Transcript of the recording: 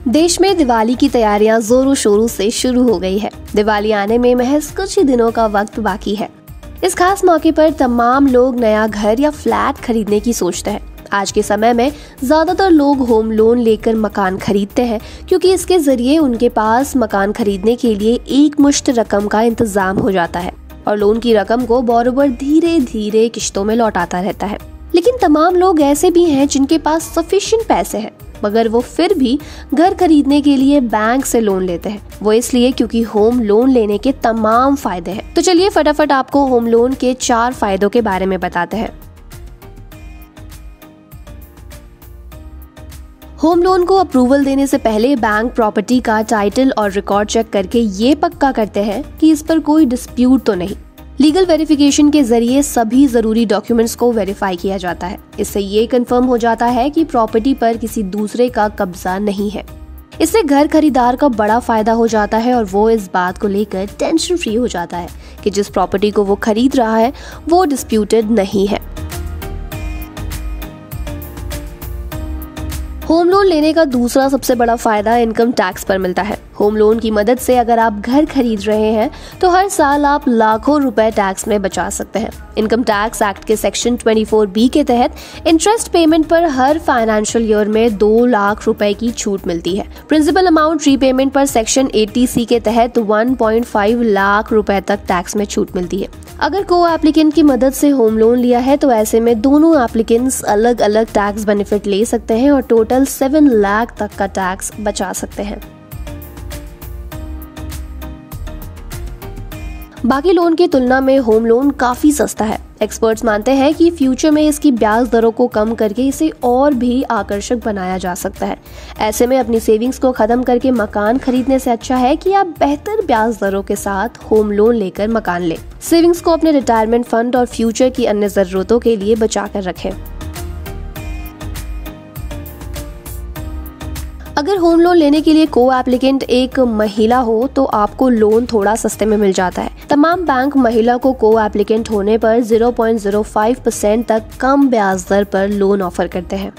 देश में दिवाली की तैयारियां जोरों शोरों से शुरू हो गई है। दिवाली आने में महज कुछ ही दिनों का वक्त बाकी है। इस खास मौके पर तमाम लोग नया घर या फ्लैट खरीदने की सोचते हैं। आज के समय में ज्यादातर लोग होम लोन लेकर मकान खरीदते हैं, क्योंकि इसके जरिए उनके पास मकान खरीदने के लिए एक मुश्त रकम का इंतजाम हो जाता है और लोन की रकम को बोरोवर धीरे धीरे किश्तों में लौटाता रहता है। लेकिन तमाम लोग ऐसे भी हैं जिनके पास सफिशिएंट पैसे हैं, मगर वो फिर भी घर खरीदने के लिए बैंक से लोन लेते हैं। वो इसलिए क्योंकि होम लोन लेने के तमाम फायदे हैं। तो चलिए फटाफट आपको होम लोन के 4 फायदों के बारे में बताते हैं। होम लोन को अप्रूवल देने से पहले बैंक प्रॉपर्टी का टाइटल और रिकॉर्ड चेक करके ये पक्का करते हैं कि इस पर कोई डिस्प्यूट तो नहीं। लीगल वेरिफिकेशन के जरिए सभी जरूरी डॉक्यूमेंट्स को वेरीफाई किया जाता है। इससे ये कंफर्म हो जाता है कि प्रॉपर्टी पर किसी दूसरे का कब्जा नहीं है। इससे घर खरीदार का बड़ा फायदा हो जाता है और वो इस बात को लेकर टेंशन फ्री हो जाता है कि जिस प्रॉपर्टी को वो खरीद रहा है वो डिस्प्यूटेड नहीं है। होम लोन लेने का दूसरा सबसे बड़ा फायदा इनकम टैक्स पर मिलता है। होम लोन की मदद से अगर आप घर खरीद रहे हैं तो हर साल आप लाखों रुपए टैक्स में बचा सकते हैं। इनकम टैक्स एक्ट के सेक्शन 24B के तहत इंटरेस्ट पेमेंट पर हर फाइनेंशियल ईयर में 2 लाख रुपए की छूट मिलती है। प्रिंसिपल अमाउंट रीपेमेंट पर सेक्शन 80C के तहत 1.5 लाख रुपए तक टैक्स में छूट मिलती है। अगर को एप्लीकेंट की मदद से होम लोन लिया है तो ऐसे में दोनों एप्लीकेंट्स अलग अलग टैक्स बेनिफिट ले सकते हैं और टोटल 7 लाख तक का टैक्स बचा सकते हैं। बाकी लोन की तुलना में होम लोन काफी सस्ता है। एक्सपर्ट्स मानते हैं कि फ्यूचर में इसकी ब्याज दरों को कम करके इसे और भी आकर्षक बनाया जा सकता है। ऐसे में अपनी सेविंग्स को खत्म करके मकान खरीदने से अच्छा है कि आप बेहतर ब्याज दरों के साथ होम लोन लेकर मकान लें। सेविंग्स को अपने रिटायरमेंट फंड और फ्यूचर की अन्य जरूरतों के लिए बचा कर रखें। अगर होम लोन लेने के लिए को एप्लीकेंट एक महिला हो तो आपको लोन थोड़ा सस्ते में मिल जाता है। तमाम बैंक महिला को एप्लीकेंट होने पर 0.05% तक कम ब्याज दर पर लोन ऑफर करते हैं।